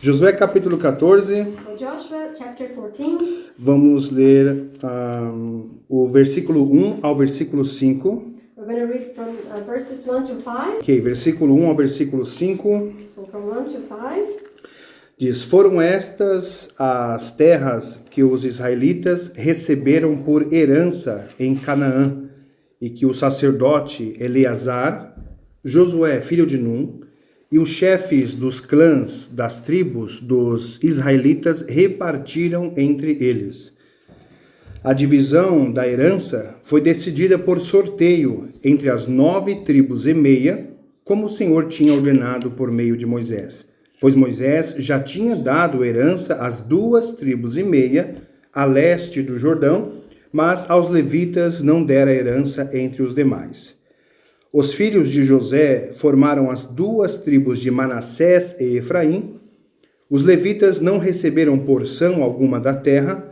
Josué capítulo 14, So Joshua chapter 14, vamos ler o versículo 1 ao versículo 5. we're going to read from verses 1 to 5. Ok, versículo 1 ao versículo 5 So from 1 to 5. diz: Foram estas as terras que os israelitas receberam por herança em Canaã, e que o sacerdote Eleazar, Josué, filho de Num, e os chefes dos clãs das tribos dos israelitas repartiram entre eles. A divisão da herança foi decidida por sorteio entre as 9 tribos e meia, como o Senhor tinha ordenado por meio de Moisés. Pois Moisés já tinha dado herança às 2 tribos e meia, a leste do Jordão, mas aos levitas não dera herança entre os demais. Os filhos de José formaram as 2 tribos de Manassés e Efraim. Os levitas não receberam porção alguma da terra,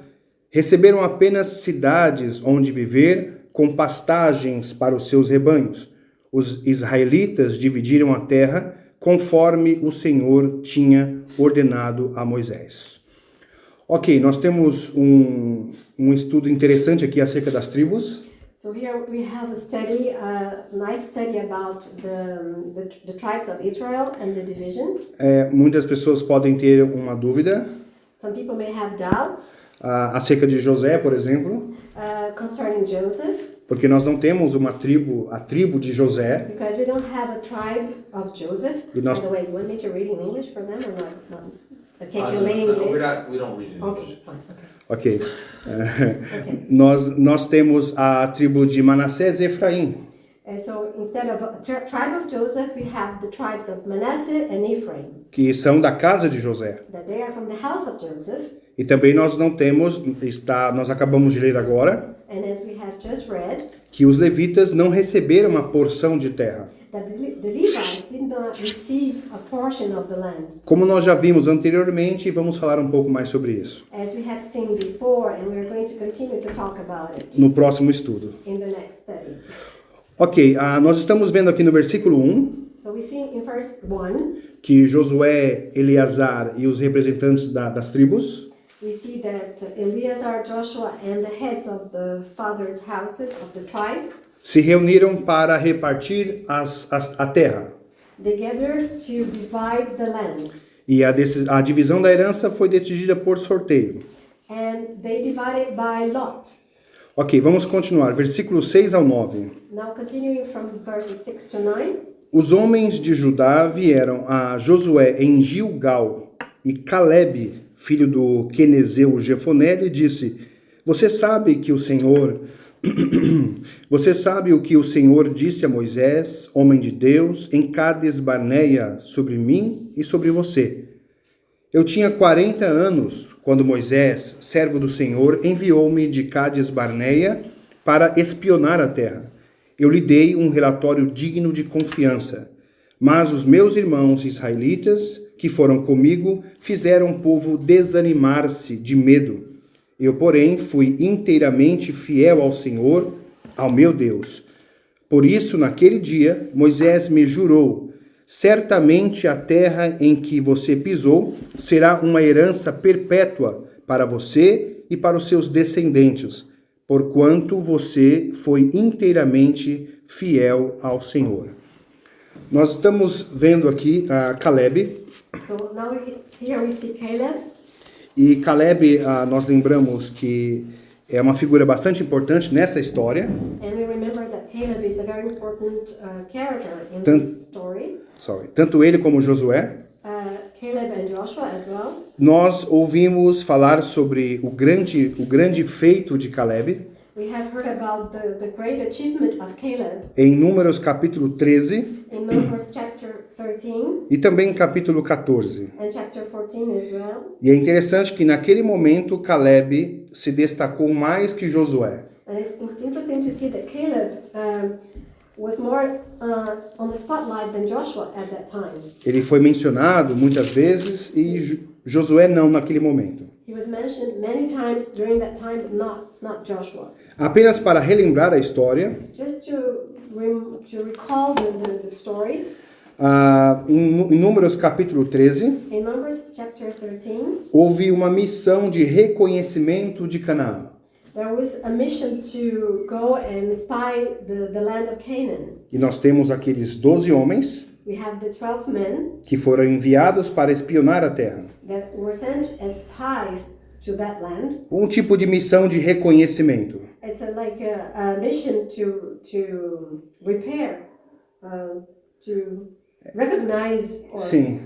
receberam apenas cidades onde viver, com pastagens para os seus rebanhos. Os israelitas dividiram a terra conforme o Senhor tinha ordenado a Moisés. Ok, nós temos um estudo interessante aqui acerca das tribos. So here we have a study, nice study about the tribes of Israel and the division. Muitas pessoas podem ter uma dúvida Some people may have doubts acerca de José, por exemplo, concerning Joseph, porque nós não temos a tribo de José. because we don't have a tribe of Joseph. We By must- the way, you want me to read in English for them or not? Okay, No, you may no, English. we don't read it in Okay, English. fine, okay. Ok. Okay. Nós temos a tribo de Manassés e Efraim. And so instead of a tribe of Joseph, we have the tribes of Manasseh and Ephraim, Que são da casa de José. that they are from the house of Joseph. E também nós não temos, nós acabamos de ler agora, And as we have just read, que os levitas não receberam uma porção de terra. that the Levites did not receive a portion of the land, Como nós já vimos anteriormente, vamos falar um pouco mais sobre isso as we have seen before, and we're going to continue to talk about it no próximo estudo. in the next study. Ok, nós estamos vendo aqui no versículo 1 So we see in verse 1, que Josué, Eleazar e os representantes das tribos we see that Eleazar, Joshua, and the heads of the fathers' houses of the tribes, se reuniram para repartir a terra. they gathered to divide the land. E a divisão da herança foi decidida por sorteio. And they divided by lot. Ok, vamos continuar. Versículos 6 ao 9. Now continuing from verses 6 to 9. Os homens de Judá vieram a Josué em Gilgal, e Calebe, filho do Quenezeu Jefoné, lhe disse: Você sabe o que o Senhor disse a Moisés, homem de Deus, em Cades Barneia, sobre mim e sobre você. Eu tinha 40 anos quando Moisés, servo do Senhor, enviou-me de Cades Barneia para espionar a terra. Eu lhe dei um relatório digno de confiança. Mas os meus irmãos israelitas, que foram comigo, fizeram o povo desanimar-se de medo. Eu, porém, fui inteiramente fiel ao Senhor, ao meu Deus. Por isso, naquele dia, Moisés me jurou: certamente a terra em que você pisou será uma herança perpétua para você e para os seus descendentes, porquanto você foi inteiramente fiel ao Senhor. Nós estamos vendo aqui a Calebe. So now here we see Caleb. E Calebe, nós lembramos que é uma figura bastante importante nessa história. And we remember that Caleb is a very important character in Tan- this story. Tanto ele como Josué. Caleb and Joshua as well. Nós ouvimos falar sobre o grande feito de Calebe We have heard about the great achievement of Caleb em Números capítulo 13 in Numbers chapter 13 e também em capítulo 14. and chapter 14 as well. E é interessante que naquele momento Calebe se destacou mais que Josué. And it's interesting to see that Caleb was more on the spotlight than Joshua at that time. Ele foi mencionado muitas vezes e Josué não naquele momento. He was mentioned many times during that time, but not Joshua. Apenas para relembrar a história, Just to recall the story, Em Números capítulo 13, In Numbers chapter 13, houve uma missão de reconhecimento de Canaã. there was a mission to go and spy the land of Canaan. E nós temos aqueles 12 homens We have the 12 men que foram enviados para espionar a terra. that were sent as spies to that land. Um tipo de missão de reconhecimento. It's like a mission to repair, to recognize Sim.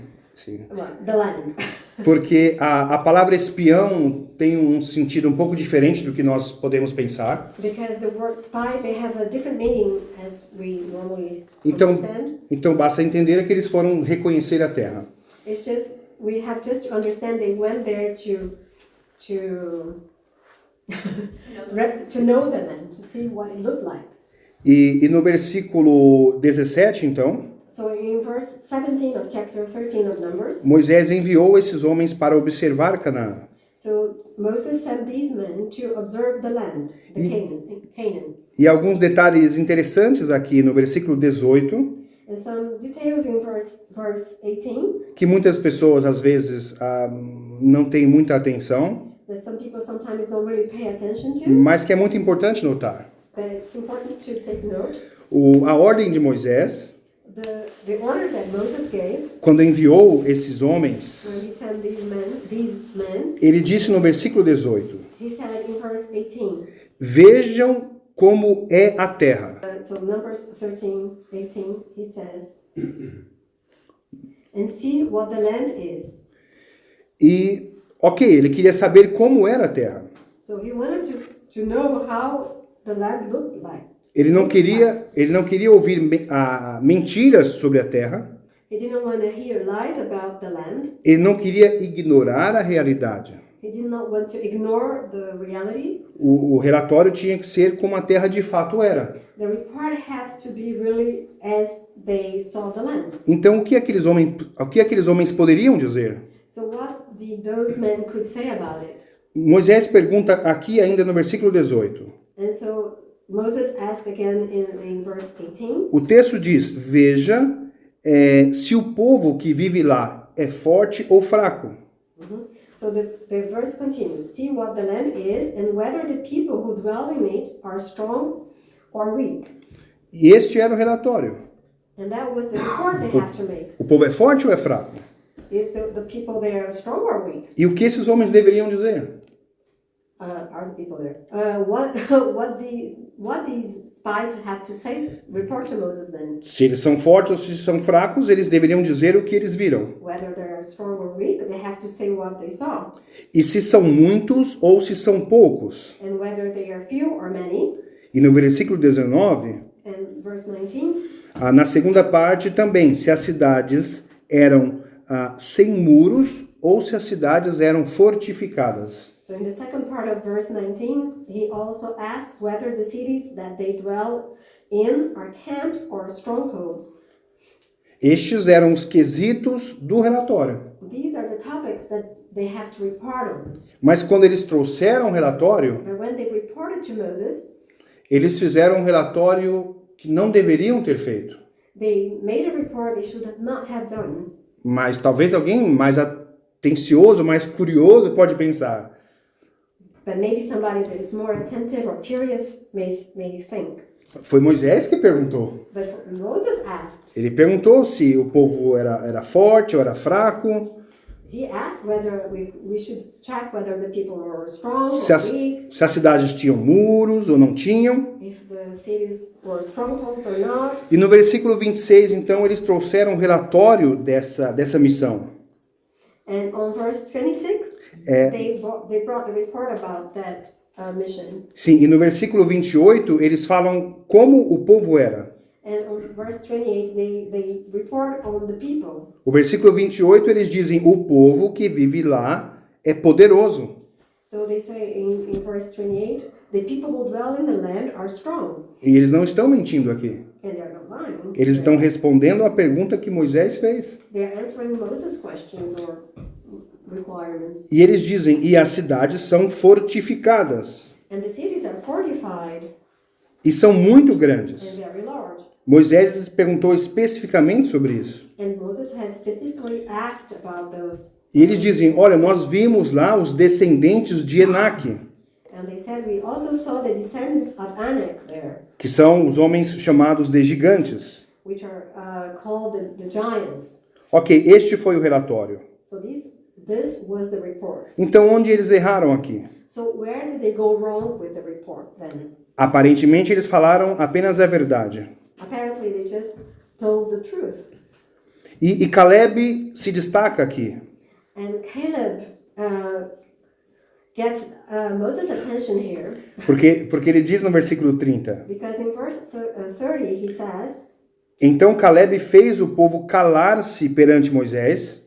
the land. Porque a palavra espião tem um sentido um pouco diferente do que nós podemos pensar. Because the word spy may have a different meaning as we normally understand. Então basta entender que eles foram reconhecer a terra. It's just we have just to understand they went there to know the land, to see what it looked like. E no versículo 17, então, So in verse 17 of chapter 13 of Numbers, Moisés enviou esses homens para observar Canaã. so Moses sent these men to observe the land, the Canaan. E alguns detalhes interessantes aqui no versículo 18, And some details in verse 18 que muitas pessoas às vezes não têm muita atenção, that some people sometimes don't really pay attention to, mas que é muito importante notar. but it's important to take note. A ordem de Moisés, The order that Moses gave quando enviou esses homens, when he sent these men, ele disse no versículo 18, he said in verse 18. vejam como é a terra. So Numbers 13:18, he says, and see what the land is. E, ele queria saber como era a terra. So he wanted to know how the land looked like. Ele não queria ouvir mentiras sobre a terra. He didn't want to hear lies about the land. Ele não queria ignorar a realidade. He did not want to ignore the reality. O relatório tinha que ser como a terra de fato era. The report had to be really as they saw the land. Então, o que aqueles homens poderiam dizer? So what those men could say about it? Moisés pergunta aqui ainda no versículo 18. And so Moses asked again in verse 18. O texto diz, veja se o povo que vive lá é forte ou fraco. So the verse continues, see what the land is and whether the people who dwell in it are strong or weak. E este era o relatório. And that was the report they have to make. O povo é forte ou é fraco? Is the people there strong or weak? E o que esses homens deveriam dizer? Are the people there? What these spies have to say? Report to Moses then. Se eles são fortes ou se são fracos, eles deveriam dizer o que eles viram. Whether they're strong or weak, they have to say what they saw. E se são muitos ou se são poucos. And whether they are few or many. E no versículo 19, And verse 19. Na segunda parte também, se as cidades eram sem muros ou se as cidades eram fortificadas. So in the second part of verse 19, he also asks whether the cities that they dwell in are camps or strongholds. Estes eram os quesitos do relatório. These are the topics that they have to report on. Mas quando eles trouxeram o relatório, But when they reported to Moses, eles fizeram um relatório que não deveriam ter feito. they made a report they should not have done. Mas talvez alguém mais atencioso, mais curioso pode pensar. But maybe somebody that is more attentive or curious may think. Foi Moisés que perguntou. But Moses asked. Ele perguntou se o povo era forte ou era fraco. He asked whether we should check whether the people were strong Se or weak. as cidades tinham muros ou não tinham. If the cities were strongholds or not. E no versículo 26, então, eles trouxeram um relatório dessa missão. And on verse 26, they brought the report about that mission. Sim, e no versículo 28, eles falam como o povo era. And on verse 28, they report on the people. O versículo 28, eles dizem, o povo que vive lá é poderoso. So they say in verse 28, the people who dwell in the land are strong. E eles não estão mentindo aqui. And they're not lying. Eles estão respondendo a pergunta que Moisés fez. They're answering Moses' questions or requirements. E eles dizem, e as cidades são fortificadas. And the cities are fortified E são muito grandes. and very large. Moisés perguntou especificamente sobre isso. And Moses had specifically asked about those. E eles dizem, olha, nós vimos lá os descendentes de Enaque, And they said, we also saw the descendants of Anak there, que são os homens chamados de gigantes. which are called the giants. Ok, este foi o relatório. So this was the report. Então, onde eles erraram aqui? So where did they go wrong with the report then? Aparentemente, eles falaram apenas a verdade. Apparently they just told the truth. E Caleb se destaca aqui. And Caleb gets Moses' attention here Porque ele diz no versículo 30. because in verse 30 he says, Então Caleb fez o povo calar-se perante Moisés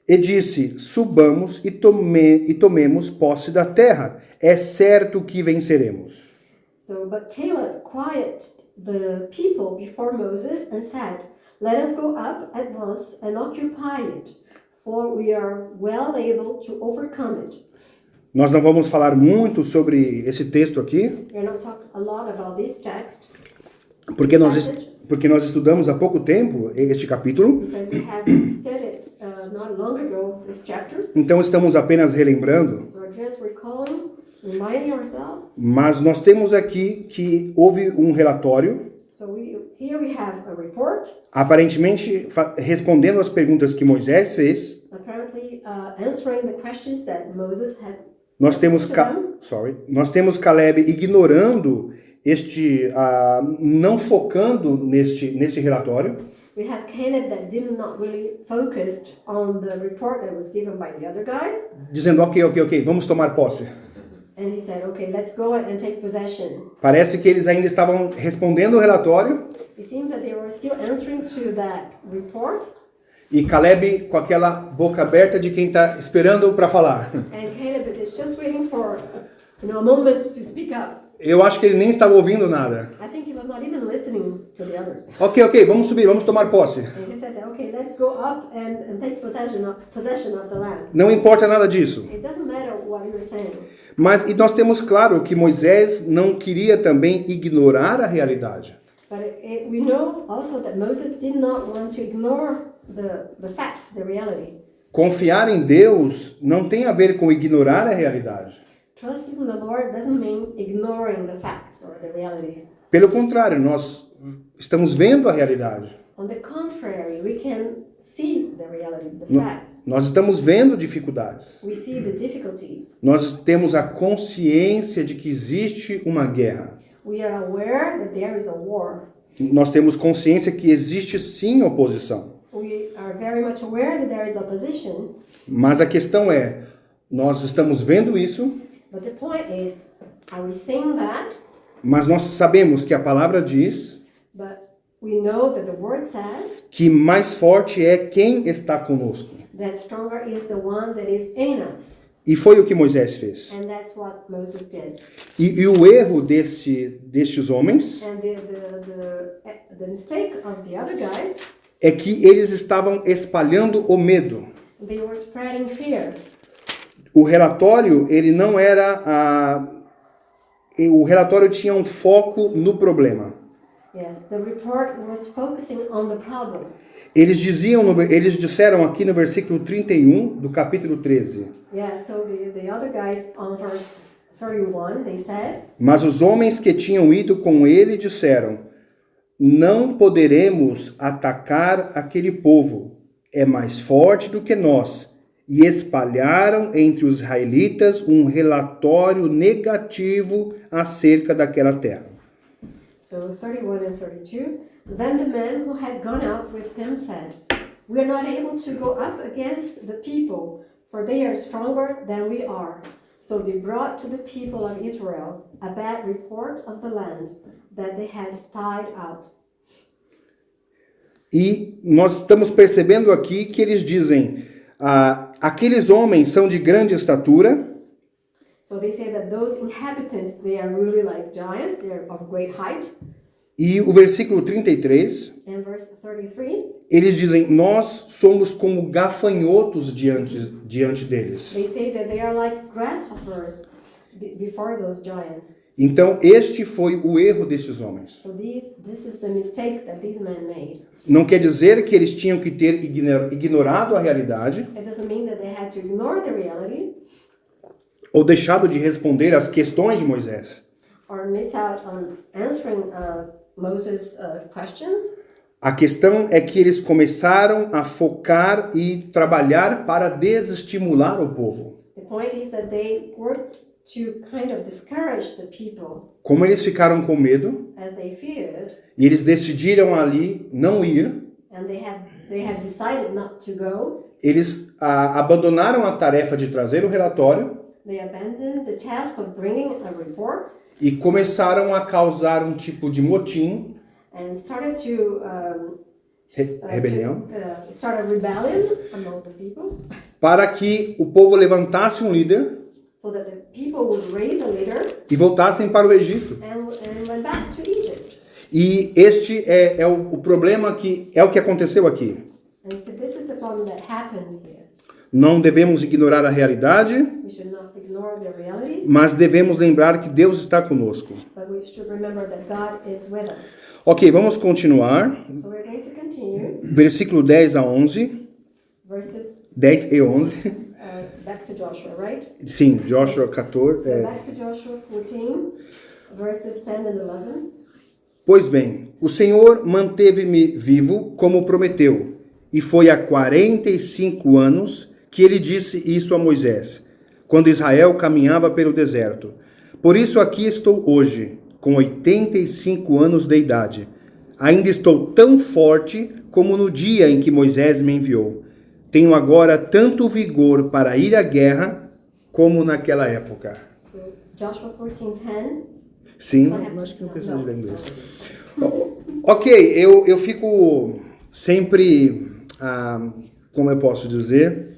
e disse, subamos e tomemos posse da terra. É certo que venceremos. so but Caleb quieted the people before Moses and said, let us go up at once and occupy it, for we are well able to overcome it. Nós não vamos falar muito sobre esse texto aqui, We're not talking a lot about this text porque nós estudamos há pouco tempo este capítulo. because we have studied not long ago this chapter. Então estamos apenas relembrando, So we're just recalling, reminding ourselves. mas nós temos aqui que houve um relatório, So here we have a report, aparentemente respondendo às perguntas que Moisés fez. apparently answering the questions that Moses had. Nós temos Caleb ignorando não focando neste relatório. We have Caleb that did not really focus on the report that was given by the other guys. Dizendo, ok, vamos tomar posse. And he said, okay, let's go and take possession. Parece que eles ainda estavam respondendo o relatório. It seems that they were still answering to that report. E Caleb com aquela boca aberta de quem está esperando para falar. And Caleb is just waiting for, a moment to speak up. Eu acho que ele nem estava ouvindo nada. I think he was not even listening to the others. Ok, vamos subir, vamos tomar posse. And he says, okay, let's go up and take possession of the land. Não importa nada disso. It doesn't matter what you're saying. Mas e nós temos claro que Moisés não queria também ignorar a realidade. But we know also that Moses did not want to ignore the facts, the reality. Confiar em Deus não tem a ver com ignorar a realidade. Trusting the Lord doesn't mean ignoring the facts or the reality. Pelo contrário, nós estamos vendo a realidade. On the contrary, we can see the reality, the facts. Nós estamos vendo dificuldades. We see the difficulties. Nós temos a consciência de que existe uma guerra. We are aware that there is a war. Nós temos consciência que existe sim oposição. We are very much aware that there is opposition. Mas a questão é, nós estamos vendo isso, But the point is, are we seeing that? mas nós sabemos que a palavra diz But we know that the word says que mais forte é quem está conosco. that stronger is the one that is in us. E foi o que Moisés fez. And that's what Moses did. E o erro destes homens And the mistake of the other guys, é que eles estavam espalhando o medo. they were spreading fear. O relatório, ele não era o relatório tinha um foco no problema. Yes, the report was focusing on the problem. Eles disseram aqui no versículo 31 do capítulo 13. Yeah, so the other guys on verse 31, they said, Mas os homens que tinham ido com ele disseram: não poderemos atacar aquele povo, é mais forte do que nós. E espalharam entre os israelitas um relatório negativo acerca daquela terra. so 31 and 32, then the men who had gone out with him said, we are not able to go up against the people, for they are stronger than we are. So they brought to the people of Israel a bad report of the land that they had spied out. E nós estamos percebendo aqui que eles dizem: aqueles homens são de grande estatura. So they say that those inhabitants, they are really like giants, they are of great height. E o versículo 33, And verse 33, eles dizem: nós somos como gafanhotos diante deles. they say that they are like grasshoppers before those giants. Então, este foi o erro desses homens. So this is the mistake that these men made. Não quer dizer que eles tinham que ter ignorado a realidade It doesn't mean that they had to ignore the reality ou deixado de responder às questões de Moisés. or miss out on answering Moses' questions. A questão é que eles começaram a focar e trabalhar para desestimular o povo. The point is that they worked to kind of discourage the people Como eles ficaram com medo as they feared, e eles decidiram ali não ir, and they had decided not to go. eles abandonaram a tarefa de trazer o relatório They abandoned the task of bringing a report e começaram a causar um tipo de motim, and started to rebelião, start a rebellion among the people, para que o povo levantasse um líder so that the people would raise a leader e voltassem para o Egito. and went back to Egypt. E este é o problema que é o que aconteceu aqui. And so this is the problem that happened here. Não devemos ignorar a realidade, We should not ignore the reality, mas devemos lembrar que Deus está conosco. but we should remember that God is with us. Ok, vamos continuar. So we're going to continue Versículo 10 a 11. verses 10 e 11. back to Joshua, right? Sim, Joshua 14. So back to Joshua 14, verses 10 and 11. Pois bem, o Senhor manteve-me vivo como prometeu, e foi há 45 anos que ele disse isso a Moisés, quando Israel caminhava pelo deserto. Por isso aqui estou hoje, com 85 anos de idade. Ainda estou tão forte como no dia em que Moisés me enviou. Tenho agora tanto vigor para ir à guerra como naquela época. So Joshua 14:10. Sim, acho que não precisa de ler inglês. Ok, eu fico sempre, como eu posso dizer,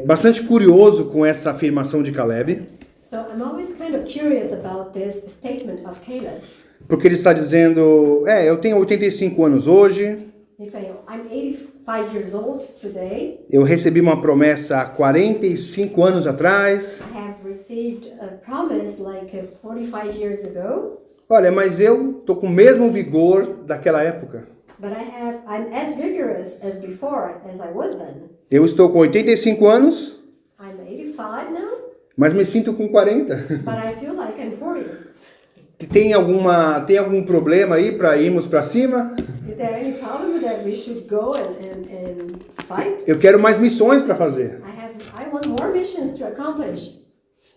bastante curioso com essa afirmação de Caleb, So I'm always kind of curious about this statement of Caleb. porque ele está dizendo, eu tenho 85 anos hoje, He's saying, I'm 85 years old today. eu recebi uma promessa há 45 anos atrás, I have received a promise like 45 years ago, olha, mas eu tô com o mesmo vigor daquela época. but I'm as vigorous as before as I was then. Eu estou com 85 anos, I'm 85 now, mas me sinto com 40. but I feel like I'm 40. Tem algum problema aí para irmos para cima? Is there any problem that we should go and fight? Eu quero mais missões para fazer. I want more missions to accomplish.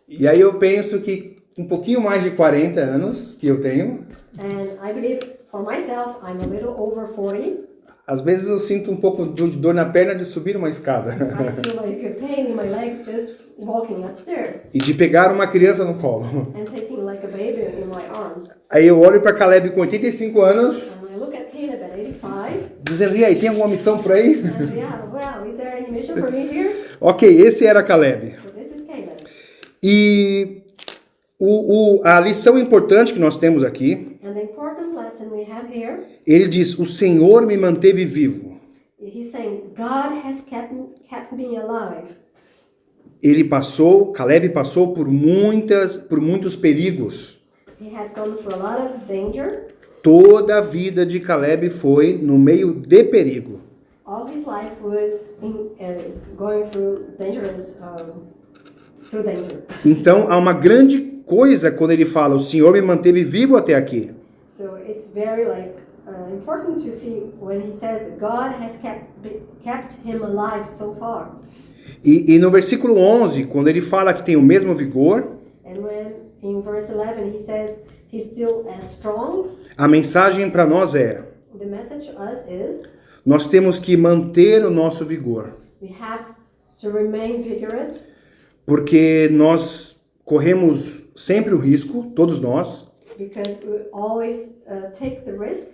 E aí eu penso que um pouquinho mais de 40 anos que eu tenho, And I believe for myself, I'm a little over 40. às vezes eu sinto um pouco de dor na perna de subir uma escada. I feel like a pain in my legs just walking upstairs E de pegar uma criança no colo. and taking like a baby in my arms. Aí eu olho para Caleb com 85 anos, And I look at Caleb at 85 dizendo, e aí, tem alguma missão por aí? and yeah, well, is there any mission for me here? Ok, esse era Caleb. So this is Caleb. E a lição importante que nós temos aqui, And the important lesson we have here, ele diz, o Senhor me manteve vivo. he's saying, God has kept me alive. Caleb passou por muitos perigos. He had gone through a lot of danger. Toda a vida de Caleb foi no meio de perigo. All his life was going through danger. Então, há uma grande coisa quando ele fala, o Senhor me manteve vivo até aqui. So it's very important to see when he says that God has kept him alive so far. E no versículo 11, quando ele fala que tem o mesmo vigor, And when in verse 11 he says he's still as strong, a mensagem para nós é, the message to us is nós temos que manter o nosso vigor, we have to remain vigorous porque nós corremos sempre o risco, todos nós, because we always take the risk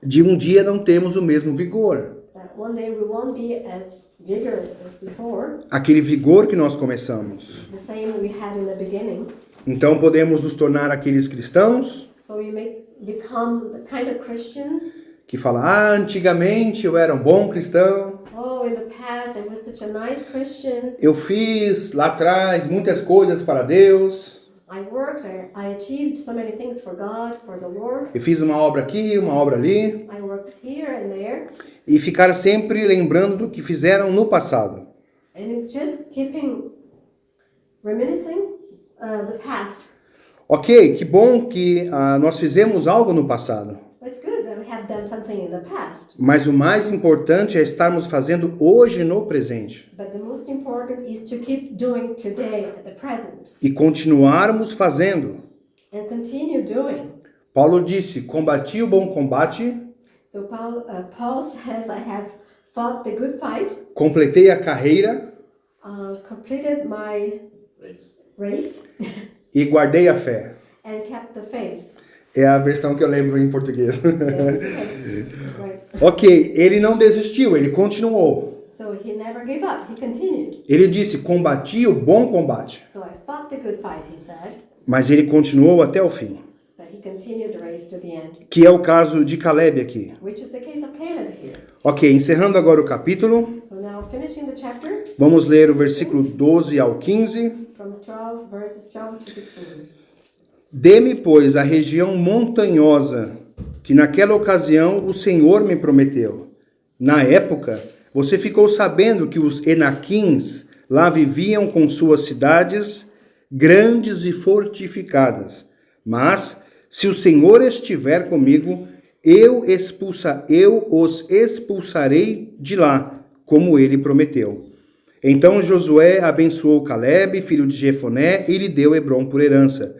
de um dia não termos o mesmo vigor. that one day we won't be as vigorous as before, Aquele vigor que nós começamos. the same we had in the beginning. Então podemos nos tornar aqueles cristãos So we may become the kind of Christians. que falam, antigamente eu era um bom cristão, Oh, in the past past, I was such a nice Christian. Eu fiz lá atrás muitas coisas para Deus. I worked, I achieved so many things for God, for the Lord. Eu fiz uma obra aqui, uma obra ali. I worked here and there. E ficar sempre lembrando do que fizeram no passado. And it just keeping reminiscing the past. Ok, que bom que nós fizemos algo no passado. It's good that we have done something in the past. Mas o mais importante é estarmos fazendo hoje no presente. But the most important is to keep doing today at the present. E continuarmos fazendo. And continue doing. Paulo disse, combati o bom combate. So Paul says, I have fought the good fight. Completei a carreira. Completed my race. E guardei a fé. And kept the faith. É a versão que eu lembro em português. Right. Ok, ele não desistiu, ele continuou. So he never gave up, he continued. Ele disse, combati o bom combate. So I fought the good fight, he said. Mas ele continuou até o fim. But he continued the race to the end. Que é o caso de Caleb aqui. Which is the case of Caleb here. Ok, encerrando agora o capítulo. So now finishing the chapter. Vamos ler o versículo 12 ao 15. From 12, verses 12 to 15. Dê-me, pois, a região montanhosa, que naquela ocasião o Senhor me prometeu. Na época, você ficou sabendo que os Enaquins lá viviam com suas cidades grandes e fortificadas. Mas, se o Senhor estiver comigo, eu os expulsarei de lá, como ele prometeu. Então Josué abençoou Caleb, filho de Jefoné, e lhe deu Hebrom por herança.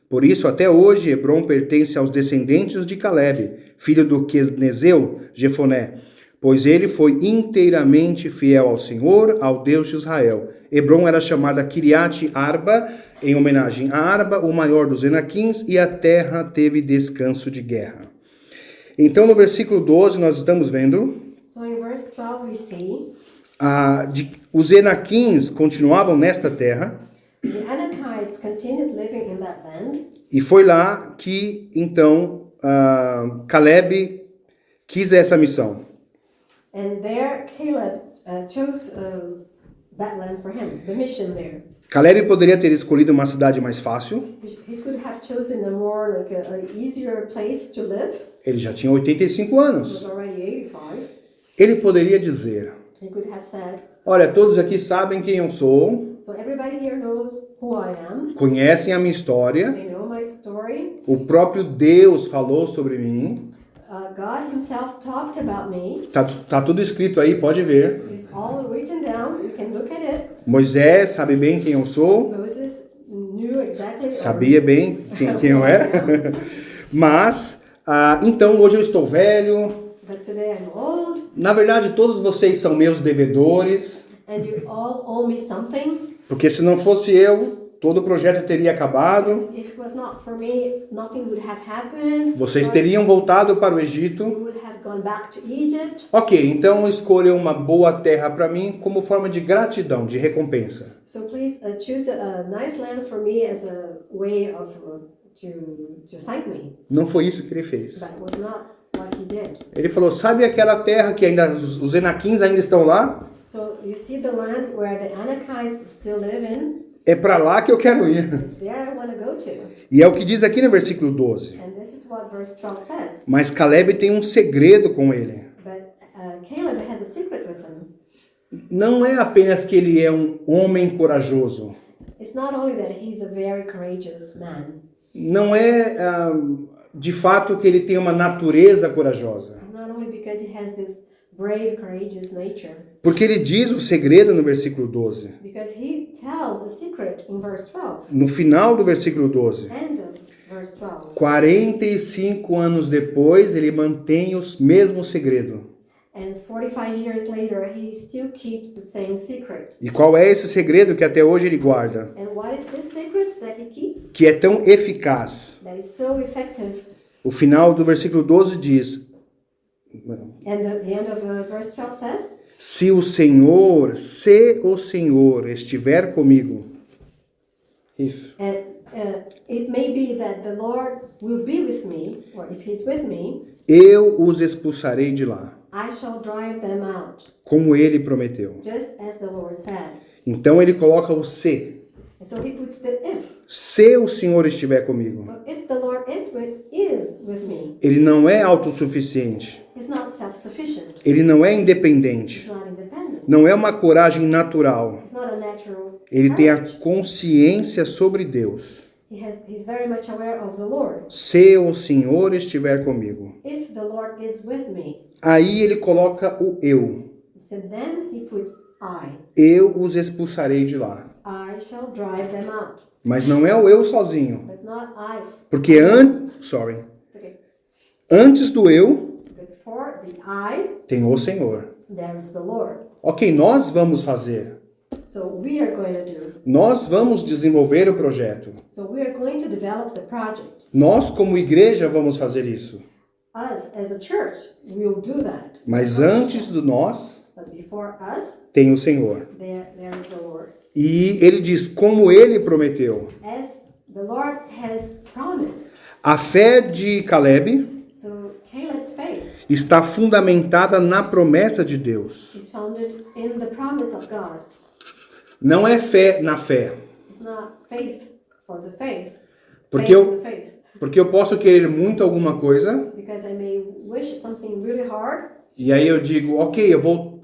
Por isso, até hoje, Hebrom pertence aos descendentes de Caleb, filho do Quenezeu, Jefoné, pois ele foi inteiramente fiel ao Senhor, ao Deus de Israel. Hebrom era chamada Kiriat Arba, em homenagem a Arba, o maior dos Enaquins, e a terra teve descanso de guerra. Então, no versículo 12, nós estamos vendo... So in verse 12 we see... os Enaquins continuavam nesta terra. The Anakites continued living in that land. E foi lá que, então, Caleb quis essa missão. And there Caleb chose that land for him, the mission there. Caleb poderia ter escolhido uma cidade mais fácil. He could have chosen a more like an easier place to live. Ele já tinha 85 He anos. was already 85. Ele poderia dizer, He could have said, olha, todos aqui sabem quem eu sou, so everybody here knows who I am. conhecem a minha história, They know my story. o próprio Deus falou sobre mim. God himself talked about me. Tá tudo escrito aí, pode ver. It's all written down. You can look at it. Moisés sabe bem quem eu sou, Moses knew exactly. sabia bem quem eu era. Mas, então hoje eu estou velho. But today I'm old. Na verdade, todos vocês são meus devedores. And you all owe me something. Porque se não fosse eu, todo o projeto teria acabado. If it was not for me, nothing would have happened. Vocês teriam voltado para o You Egito. would have gone back to Egypt. Ok, então escolha uma boa terra para mim como forma de gratidão, de recompensa. So please choose a nice land for me as a way of to thank me. Não foi isso que ele fez. That was not what he did. Ele falou, sabe aquela terra que ainda os Enaquins ainda estão lá? So you see the land where the Anakites still live in. É para lá que eu quero ir. It's there I want to go to. E é o que diz aqui no versículo 12. And this is what verse 12 says. Mas Caleb tem um segredo com ele. But Caleb has a secret with him. Não é apenas que ele é um homem corajoso. It's not only that he's a very courageous man. Não é de fato que ele tem uma natureza corajosa. It's not only because he has this brave, courageous nature. Porque ele diz o segredo no versículo 12. Because he tells the secret in verse 12. No final do versículo 12. End of verse 12. 45 anos depois, ele mantém o mesmo segredo. And 45 years later, he still keeps the same secret. E qual é esse segredo que até hoje ele guarda? And what is this secret that he keeps? Que é tão eficaz. That is so effective. O final do versículo 12 diz: And the end of verse 12 says, se o Senhor estiver comigo. and it may be that the Lord will be with me, or if he's with me, eu os expulsarei de lá. I shall drive them out, como ele prometeu. just as the Lord said. Então ele coloca o se. And so he puts the if. Se o Senhor estiver comigo. So if the Lord is with me, Ele não é autossuficiente. he's not self-sufficient. Ele não é He's independente. not independent. Não é uma coragem natural. He's not a natural Ele tem a courage. consciência sobre Deus. He's very much aware of the Lord. Se o Senhor estiver comigo. If the Lord is with me. Aí ele coloca o eu. So then he puts I. Eu os expulsarei de lá. I shall drive them out. Mas não é o eu sozinho. But it's not I. Porque It's okay. antes do eu Before the I, tem o Senhor. there is the Lord. Ok, nós vamos fazer. So we are going to do. Nós vamos desenvolver o projeto. So we are going to develop the project. Nós, como igreja, vamos fazer isso. Us as a church will do that. Mas antes do nós, But before us, tem o Senhor. there is the Lord. E ele diz, como ele prometeu. As the Lord has promised. A fé de Caleb So Caleb's faith está fundamentada na promessa de Deus. is founded in the promise of God. Não é fé na fé. It's not faith for the faith. Porque faith in eu, the faith. porque eu posso querer muito alguma coisa Because I may wish something really hard. e aí eu digo, ok,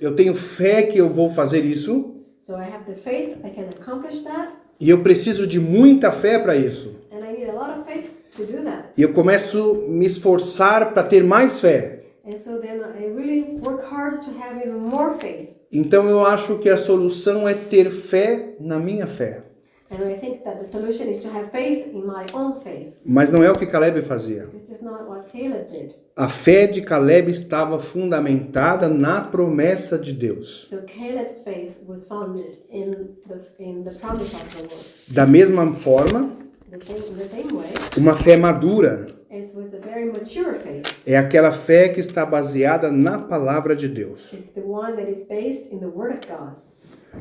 eu tenho fé que eu vou fazer isso So I have the faith, I can accomplish that. e eu preciso de muita fé para isso. And I need a lot of faith to do that. E eu começo a me esforçar para ter mais fé. And so then I really work hard to have even more faith. Então eu acho que a solução é ter fé na minha fé. And I think that the solution is to have faith in my own faith. Mas não é o que Caleb fazia. This is not what Caleb did. A fé de Caleb estava fundamentada na promessa de Deus. So Caleb's faith was founded in the promise of the Lord. Da mesma forma, In the same way, uma fé madura it was a very mature faith. é aquela fé que está baseada na palavra de Deus. It's the one that is based in the Word of God.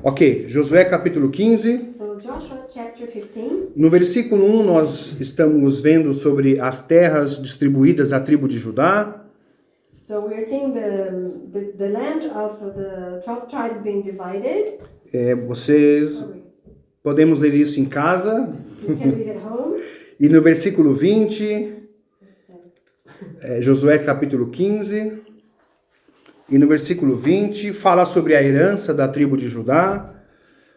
Ok, Josué capítulo 15. So Joshua chapter 15. No versículo 1 nós estamos vendo sobre as terras distribuídas à tribo de Judá. So we are seeing the land of the 12 tribes being divided. Vocês podemos ler isso em casa. You can read at home. E no versículo 20, Josué capítulo 15, e no versículo 20 fala sobre a herança da tribo de Judá,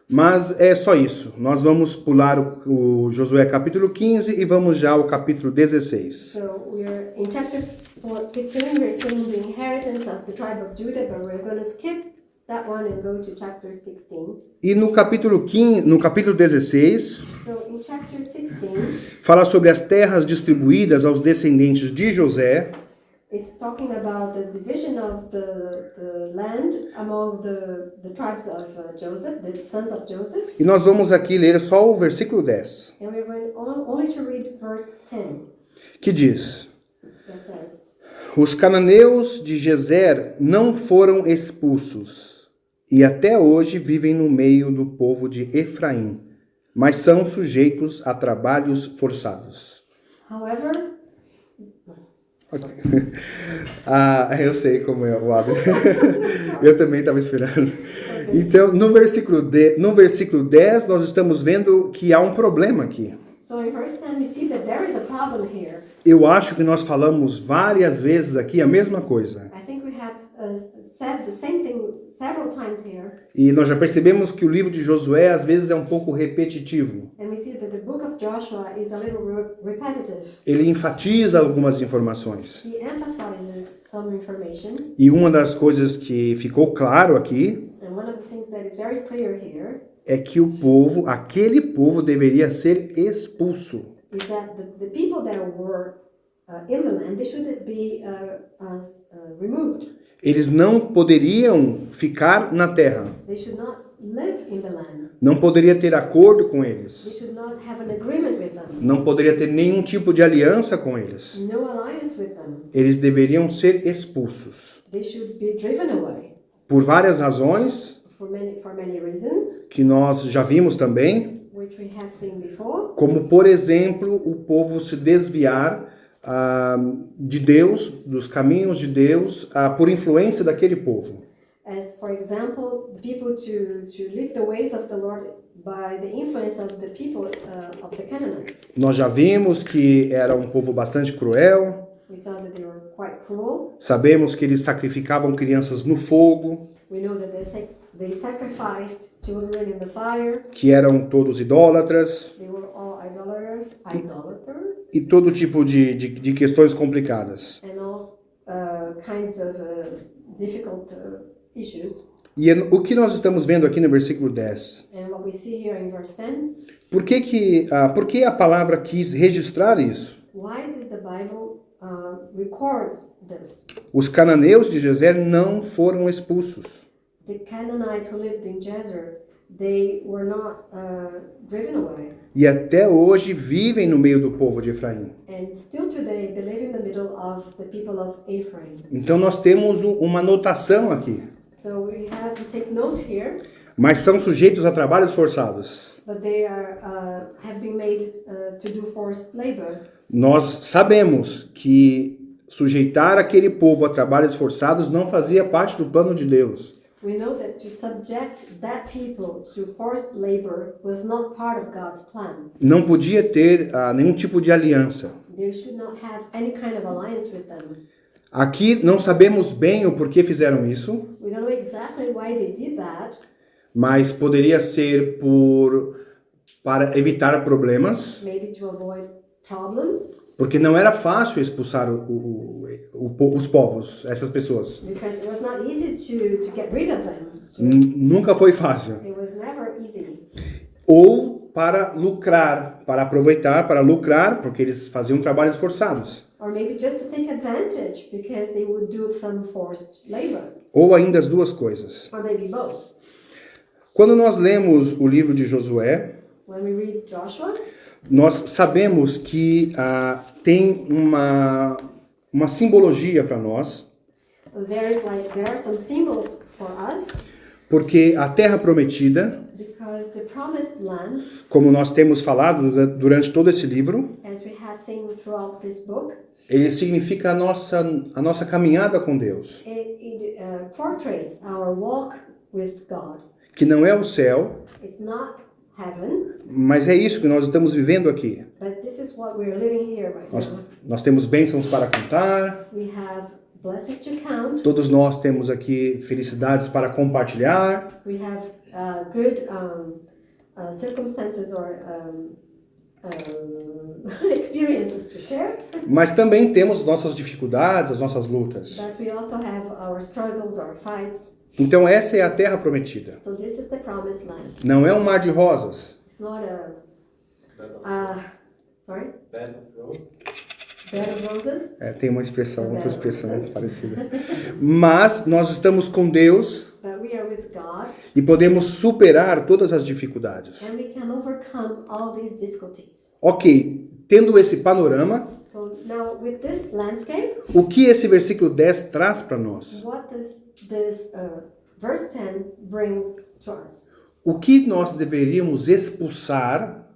mas é só isso. Nós vamos pular o Josué capítulo 15 e vamos já ao capítulo 16. So we are in chapter 15, we're seeing the inheritance of the tribe of Judah, but we're going to skip that one and go to chapter 16. E no capítulo 16, So in chapter 16, fala sobre as terras distribuídas aos descendentes de José. it's talking about the division of the land among the tribes of Joseph, the sons of Joseph. E nós vamos aqui ler só o versículo 10, And we're going only to read verse 10. que diz: That says, Os cananeus de Gezer não foram expulsos, e até hoje vivem no meio do povo de Efraim, mas são sujeitos a trabalhos forçados. however, Eu sei como é o hábito. Eu também estava esperando. Então, no versículo 10, nós estamos vendo que há um problema aqui. so in verse 10 we see that there is a problem here. Eu acho que nós falamos várias vezes aqui a mesma coisa. I think we have said the same thing several times here. E nós já percebemos que o livro de Josué às vezes é um pouco repetitivo. And we see that the book of Joshua is a little repetitive. Ele enfatiza algumas informações. He emphasizes some information. E uma das coisas que ficou claro aqui And one of the things that is very clear here é que aquele povo deveria ser expulso. is that the people that were in the land, they should be removed. Eles não poderiam ficar na terra. They should not live in the land. Não poderia ter acordo com They eles. should not have an agreement with them. Não poderia ter nenhum tipo de aliança com eles. No alliance with them. Eles deveriam ser expulsos. They should be driven away Por várias razões for many reasons, que nós já vimos também, which we have seen before. como por exemplo o povo se desviar de Deus, dos caminhos de Deus, por influência daquele povo. As, for example, the people to live the ways of the Lord by the influence of the people of the Canaanites. Nós já vimos que era um povo bastante cruel. We saw that they were quite cruel. Sabemos que eles sacrificavam crianças no fogo. We know that they sacrificed children in the fire. Que eram todos idólatras. They were all idolaters. E todo tipo de questões complicadas. And all kinds of difficult issues. E o que nós estamos vendo aqui no versículo 10? And what we see here in verse 10. Por que a palavra quis registrar isso? Why did the Bible record this? Os cananeus de Gezer não foram expulsos. The Canaanites who lived in Gezer, they were not driven away. E até hoje vivem no meio do povo de Efraim. And still today they live in the middle of the people of Ephraim. Então nós temos uma anotação aqui. So we have to take note here. Mas são sujeitos a trabalhos forçados. But they have been made to do forced labor. Nós sabemos que sujeitar aquele povo a trabalhos forçados não fazia parte do plano de Deus. We know that to subject that people to forced labor was not part of God's plan. Não podia ter nenhum tipo de aliança. They should not have any kind of alliance with them. Aqui não sabemos bem o porquê fizeram isso. We don't know exactly why they did that. Mas poderia ser para evitar problemas. Maybe to avoid problems. Porque não era fácil expulsar os povos, essas pessoas. Because it was not easy to get rid of them. Nunca foi fácil. It was never easy. Ou para lucrar, para aproveitar, para lucrar, porque eles faziam trabalhos forçados. Or maybe just to take advantage because they would do some forced labor. Ou ainda as duas coisas. Or maybe both. Quando nós lemos o livro de Josué, When we read Joshua, nós sabemos que tem uma simbologia para nós. there are some symbols for us. Porque a terra prometida, Because the promised land, como nós temos falado durante todo esse livro, as we have seen throughout this book, ele significa a nossa caminhada com Deus. it portrays our walk with God. Que não é o céu, It's not heaven, mas é isso que nós estamos vivendo aqui. but this is what we're living here right now. Nós temos bênçãos para contar, We have blessings to count. todos nós temos aqui felicidades para compartilhar, We have good circumstances or experiences to share. mas também temos nossas dificuldades, as nossas lutas. But we also have our struggles, our fights. Então essa é a terra prometida. So this is the promised land. Não é um mar de rosas. It's not sorry? Bed of roses. Bed of roses. Tem uma expressão, outra expressão muito parecida. Mas nós estamos com Deus But we are with God. e podemos superar todas as dificuldades. And we can overcome all these difficulties. Ok, tendo esse panorama, So now with this landscape, o que esse versículo 10 traz para nós? what does this verse 10 bring to us? O que nós deveríamos expulsar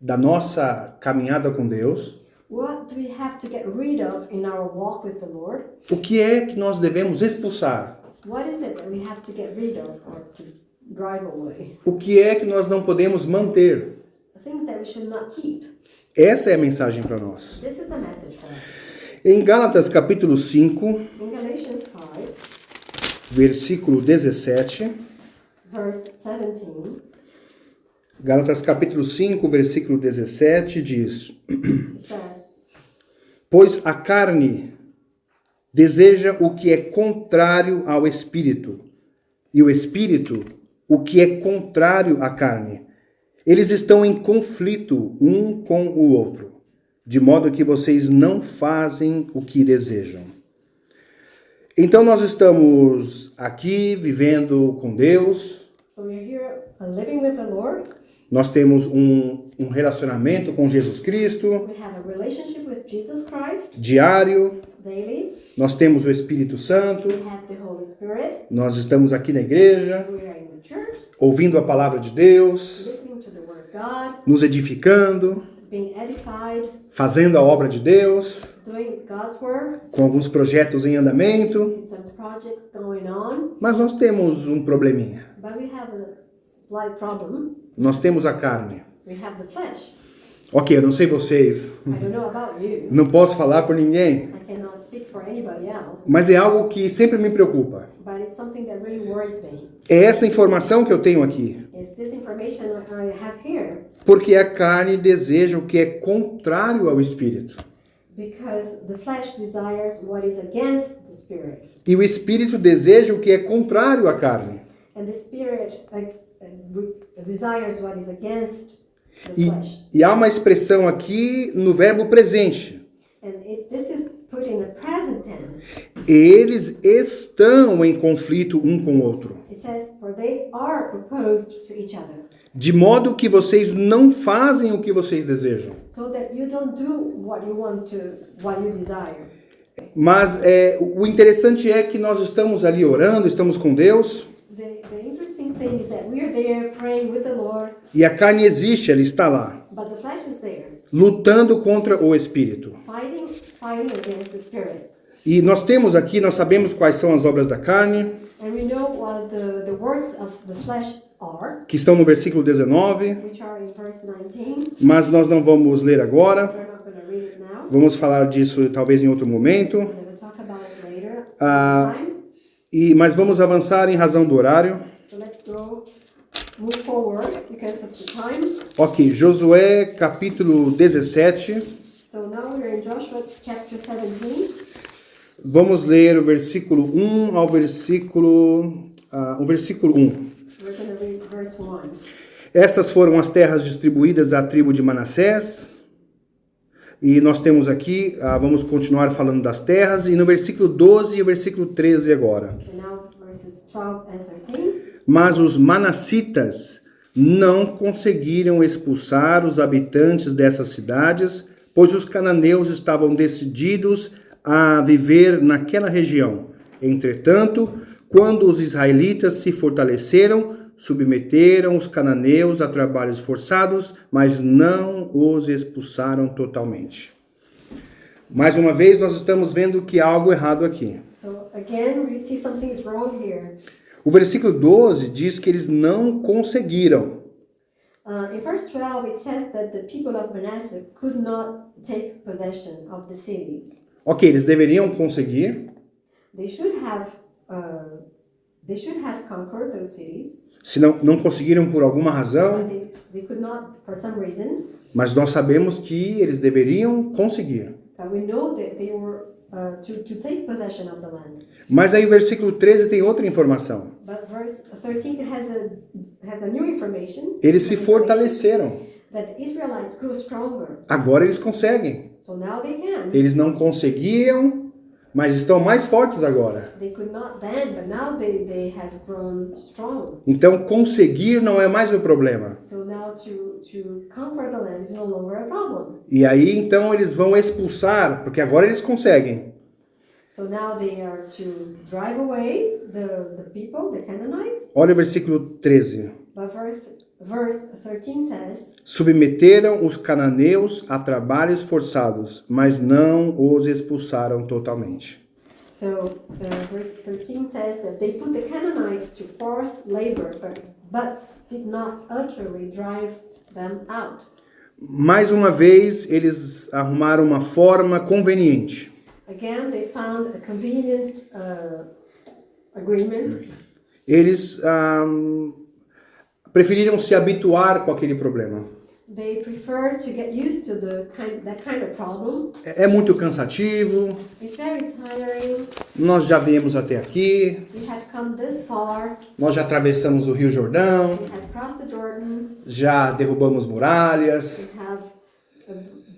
da nossa caminhada com Deus? What do we have to get rid of in our walk with the Lord? O que é que nós devemos expulsar? What is it that we have to get rid of or to drive away? O que é que nós não podemos manter? The things that we should not keep. Essa é a mensagem para nós. This is the message for us. Em Gálatas capítulo 5, In Galatians 5, versículo 17, verse 17, Gálatas capítulo 5, versículo 17 diz: it says, Pois a carne deseja o que é contrário ao espírito, e o espírito o que é contrário à carne. Eles estão em conflito um com o outro, de modo que vocês não fazem o que desejam. Então nós estamos aqui vivendo com Deus. so we're here living with the Lord. Nós temos um relacionamento com Jesus Cristo We have a relationship with Jesus Christ diário. daily. Nós temos o Espírito Santo. We have the Holy Spirit. Nós estamos aqui na igreja, We are in the church, ouvindo a palavra de Deus, listening to the Word of God, nos edificando, being edified, fazendo a obra de Deus. doing God's work, com alguns projetos em andamento, and some projects going on, mas nós temos um probleminha. but we have a slight problem. Nós temos a carne. We have the flesh. Ok, eu não sei vocês, I don't know about you. não posso falar por ninguém, I cannot speak for anybody else, mas é algo que sempre me preocupa. but it's something that really worries me. É essa informação que eu tenho aqui, It's this information I have here, porque a carne deseja o que é contrário ao espírito, because the flesh desires what is against the spirit, e o espírito deseja o que é contrário à carne. and the spirit desires what is against the flesh. E há uma expressão aqui no verbo presente. And this is put in a present tense. Eles estão em conflito um com o outro, It says, for they are opposed to each other, de modo que vocês não fazem o que vocês desejam. so that you don't do what you desire. Mas o interessante é que nós estamos ali orando, estamos com Deus, The interesting thing is that we are there praying with the Lord, e a carne existe, ela está lá, but the flesh is there, lutando contra o espírito. fighting against the spirit. E nós sabemos quais são as obras da carne, And we know what the works of the flesh are, que estão no versículo 19, which are in verse 19. mas nós não vamos ler agora. We're not going to read it now. Vamos falar disso talvez em outro momento. We're going to talk about it later. Mas vamos avançar em razão do horário. So let's move forward because of the time. Ok, Josué capítulo 17. So now we're in Joshua chapter 17. Vamos ler o versículo 1 ao versículo 1. We're going to read verse 1. Estas foram as terras distribuídas à tribo de Manassés. E nós temos aqui, vamos continuar falando das terras, e no versículo 12 e o versículo 13 agora. And now verses 12 and 13. Mas os manassitas não conseguiram expulsar os habitantes dessas cidades, pois os cananeus estavam decididos a viver naquela região. Entretanto, quando os israelitas se fortaleceram, submeteram os cananeus a trabalhos forçados, mas não os expulsaram totalmente. Mais uma vez, nós estamos vendo que há algo errado aqui. So again, we see something's wrong here. O versículo 12 diz que eles não conseguiram. In verse 12, it says that the people of Manasseh could not take possession of the cities. Ok, eles deveriam conseguir. They should have conquered those cities. Se não conseguiram por alguma razão, But they could not for some reason. mas nós sabemos que eles deveriam conseguir. But we know that they were to take possession of the land. Mas aí o versículo 13 tem outra informação. But verse 13 has a new information. Eles se fortaleceram. That the Israelites grew stronger. Agora eles conseguem. So now they can. Eles não conseguiam, mas estão mais fortes agora. They could not then, but now they have grown strong. Então conseguir não é mais o problema. So now to conquer the land is no longer a problem. E aí então eles vão expulsar, porque agora eles conseguem. So now they are to drive away the people, the Canaanites. Olha o versículo 13. But verse 13 says, Submeteram os cananeus a trabalhos forçados, mas não os expulsaram totalmente. so verse 13 says that they put the Canaanites to forced labor, but did not utterly drive them out. Mais uma vez, eles arrumaram uma forma conveniente. Again, they found a convenient agreement. Eles preferiram se habituar com aquele problema. They prefer to get used to that kind of problem. É muito cansativo, It's very tiring. nós já viemos até aqui, We have come this far. nós já atravessamos o Rio Jordão, We have crossed the Jordan. já derrubamos muralhas, We have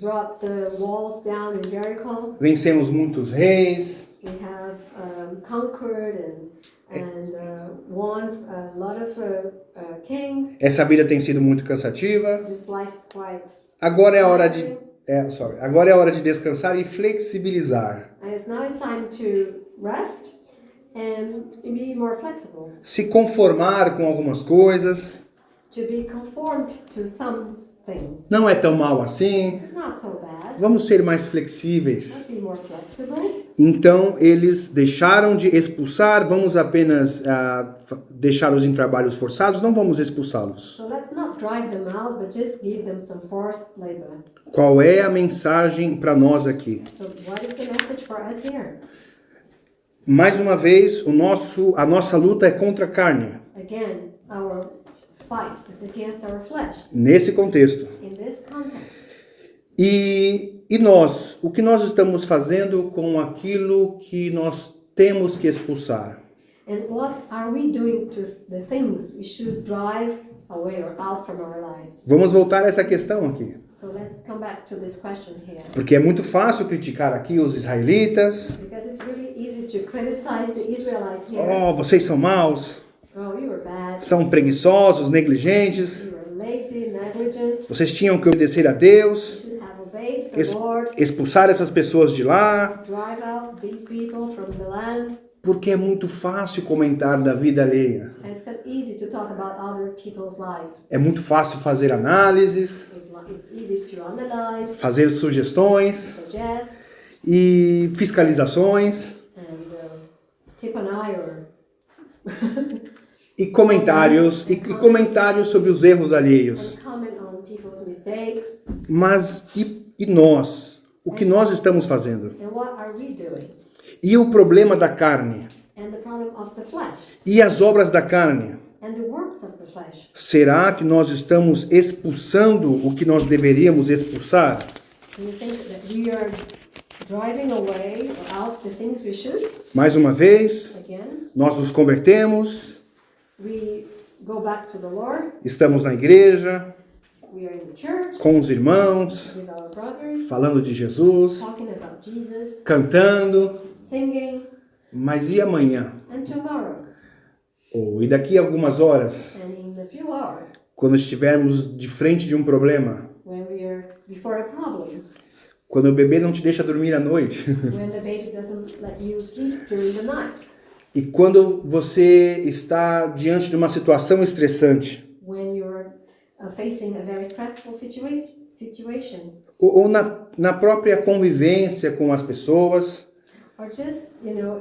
brought the walls down in Jericho. vencemos muitos reis, We have conquered and won a lot of kings. essa vida tem sido muito cansativa. This life is quite. Agora é a hora agora é a hora de descansar e flexibilizar. And now it's time to rest and be more flexible. Se conformar com algumas coisas, To be conformed to some things. Não é tão mal assim. It's not so bad. Vamos ser mais flexíveis. Let's be more flexible. Então eles deixaram de expulsar, vamos apenas deixá-los em trabalhos forçados, não vamos expulsá-los. So let's not drive them out, but just give them some forced labor. Qual é a mensagem para nós aqui? So what is the message for us here? Mais uma vez, a nossa luta é contra a carne. Again, our fight is against our flesh. Nesse contexto. In this context. E nós, o que nós estamos fazendo com aquilo que nós temos que expulsar? And what are we doing to the things we should drive away or out from our lives? Vamos voltar a essa questão aqui. So let's come back to this question here. Porque é muito fácil criticar aqui os israelitas. Because it's really easy to criticize the Israelites here. Oh, vocês são maus. Oh, you were bad. São preguiçosos, negligentes. You were lazy, negligent. Vocês tinham que obedecer a Deus. You should have obeyed the Lord. Expulsar essas pessoas de lá. Drive out these people from the land. Porque é muito fácil comentar da vida alheia. And it's easy to talk about other people's lives. É muito fácil fazer análises, It's easy to analyze, fazer sugestões suggest, e fiscalizações and keep an eye or e comentários sobre os erros alheios. and comment on people's mistakes. Mas e nós? O que nós estamos fazendo? And what are we doing? E o problema da carne? And the problem of the flesh E as obras da carne? and the works of the flesh. Será que nós estamos expulsando o que nós deveríamos expulsar? Do you think that we are driving away or out the things we should? Mais uma vez, Again, nós nos convertemos, we go back to the Lord. estamos na igreja, We are in the church com os irmãos, with our brothers, falando de Jesus, talking about Jesus, cantando, singing, mas e amanhã? and tomorrow, E daqui a algumas horas, and in a few hours, quando estivermos de frente de um problema, when we are before a problem, quando o bebê não te deixa dormir à noite, when the baby doesn't let you sleep during the night, e quando você está diante de uma situação estressante, when you're facing a very stressful situation, ou na própria convivência com as pessoas, or just,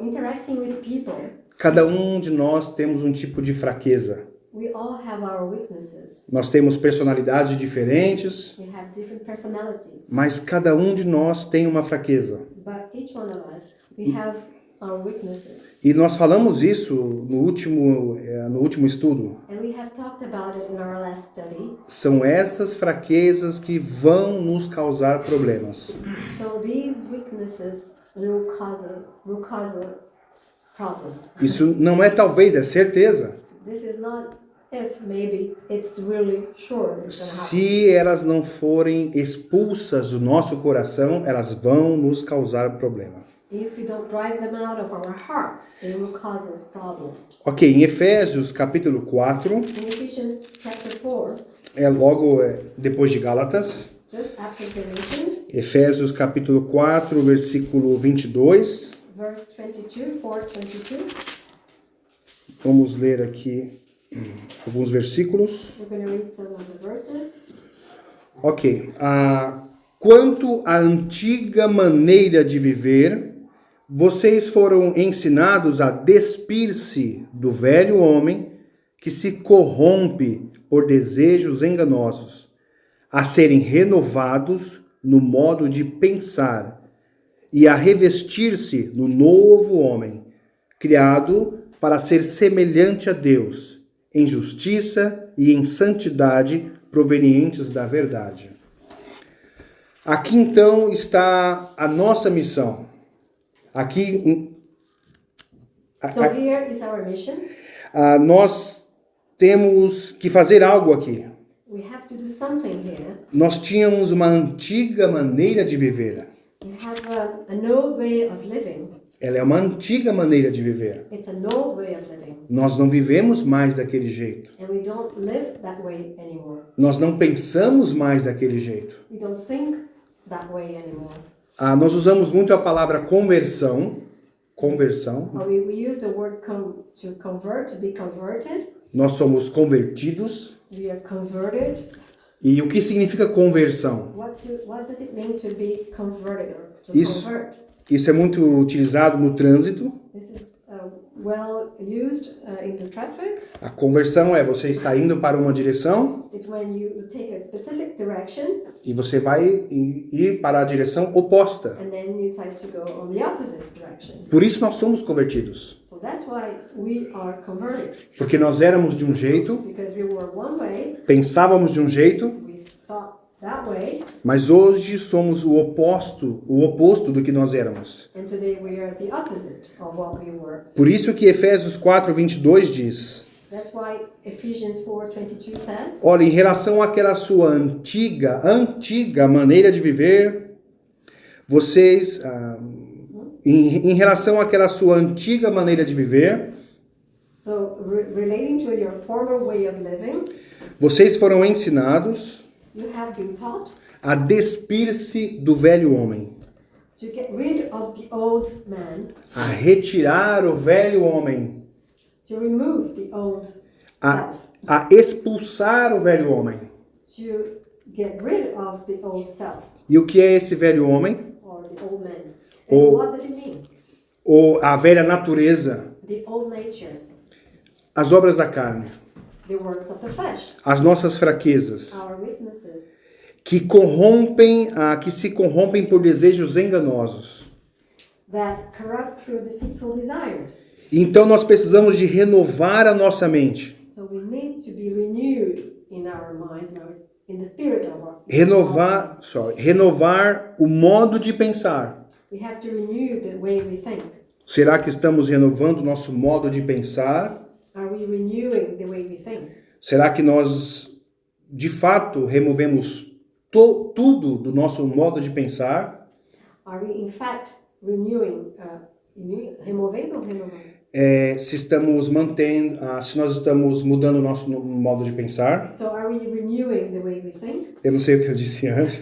interacting with people, cada um de nós temos um tipo de fraqueza. we all have our weaknesses. Nós temos personalidades diferentes, We have different personalities, mas cada um de nós tem uma fraqueza. but each one of us, we have our weaknesses. E nós falamos isso no último estudo. And we have talked about it in our last study. São essas fraquezas que vão nos causar problemas. So these weaknesses will cause a problem. Isso não é talvez, é certeza. This is not if, maybe, it's really sure it's going to happen. Se elas não forem expulsas do nosso coração, elas vão nos causar problema. If we don't drive them out of our hearts, they will cause us problems. Ok, em Efésios capítulo 4, In Ephesians chapter 4, logo depois de Gálatas, just after Galatians, Efésios capítulo 4, versículo 22. verse 22, 4:22, Vamos ler aqui alguns versículos. we're going to read some of the verses. Ok. Quanto à antiga maneira de viver, vocês foram ensinados a despir-se do velho homem que se corrompe por desejos enganosos, a serem renovados no modo de pensar e a revestir-se no novo homem, criado para ser semelhante a Deus, em justiça e em santidade provenientes da verdade. Aqui então está a nossa missão. So here is our mission. Nós temos que fazer algo aqui. We have to do something here. Nós tínhamos uma antiga maneira de viver. We have an old way of living. Ela é uma antiga maneira de viver. It's an old way of living. Nós não vivemos mais daquele jeito. And we don't live that way anymore. Nós não pensamos mais daquele jeito. We don't think that way anymore. Nós usamos muito a palavra conversão. Conversão. We use the word to convert, to be converted. Nós somos convertidos. We are converted. E o que significa conversão? What does it mean to be converted or to Isso, convert? isso é muito utilizado no trânsito. This is well used in the traffic. A conversão é você está indo para uma direção It's when you take a specific direction e você vai ir para a direção oposta. and then you decide to go on the opposite direction. Por isso nós somos convertidos. So that's why we are converted. Porque nós éramos de um jeito, Because we were one way, pensávamos de um jeito, we thought that way, mas hoje somos o oposto do que nós éramos. and today we are the opposite of what we were. Por isso que Efésios 4:22 diz: That's why Ephesians 4:22 says, olha, em relação àquela sua antiga maneira de viver, vocês, em relação àquela sua antiga maneira de viver, so relating to your former way of living, vocês foram ensinados you have been taught a despir-se do velho homem, to get rid of the old man, a retirar o velho homem, to remove the old self, a expulsar o velho homem. to get rid of the old self E o que é esse velho homem? or the old man. And Ou- what does it mean? Ou a velha natureza, The old nature, as obras da carne, the works of the flesh, as nossas fraquezas, our weaknesses, que se corrompem por desejos enganosos. that corrupt through deceitful desires. Então nós precisamos de renovar a nossa mente, So we need to be renewed in our minds, in the spirit of our renovar o modo de pensar. We have to renew the way we think. Será que estamos renovando o nosso modo de pensar? Are we renewing the way we think? Será que nós, de fato, removemos tudo do nosso modo de pensar? Are we in fact removendo ou renovando? Se nós estamos mudando o nosso modo de pensar? So are we renewing the way we think? Eu não sei o que eu disse antes,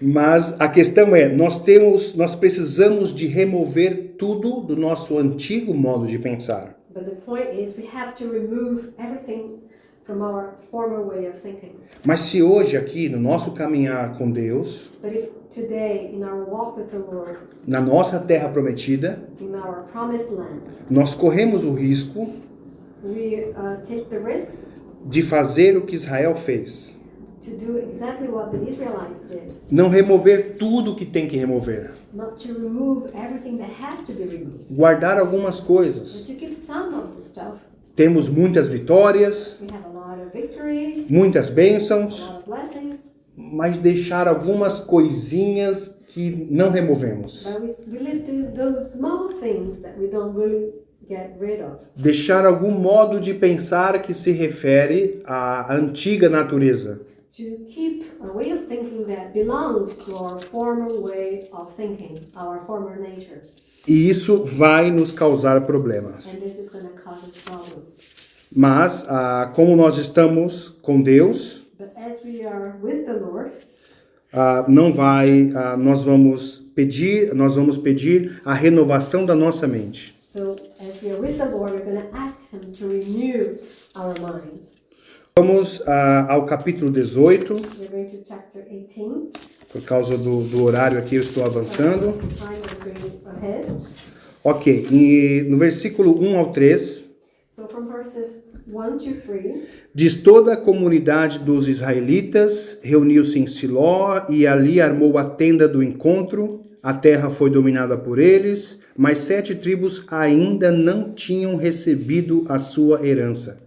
mas a questão é, nós precisamos de remover tudo do nosso antigo modo de pensar. But the point is we have to remove everything from our former way of thinking. Mas se hoje aqui, no nosso caminhar com Deus, But if today in our walk with the Lord, na nossa terra prometida, in our promised land, nós corremos o risco we take the risk de fazer o que Israel fez. to do exactly what the Israelites did. Não remover tudo que tem que remover. Not to remove everything that has to be removed. Guardar algumas coisas. But to keep some of the stuff. Temos muitas vitórias, We have a lot of victories, muitas a bênçãos, lot of blessings, mas deixar algumas coisinhas que não removemos. but we live those small things that we don't really get rid of. Deixar algum modo de pensar que se refere à antiga natureza. To keep a way of thinking that belongs to our former way of thinking, our former nature. E isso vai nos causar problemas. And this is going to cause us problems. Mas, como nós estamos com Deus, But as we are with the Lord, nós vamos pedir a renovação da nossa mente. so as we are with the Lord, we're going to ask Him to renew our minds. Vamos ao capítulo 18, We're going to chapter 18. por causa do horário aqui eu estou avançando. Time we're going ahead. Ok, e no versículo 1 ao 3, So from verses 1 to 3, diz: toda a comunidade dos israelitas reuniu-se em Siló e ali armou a tenda do encontro. A terra foi dominada por eles, mas 7 tribos ainda não tinham recebido a sua herança.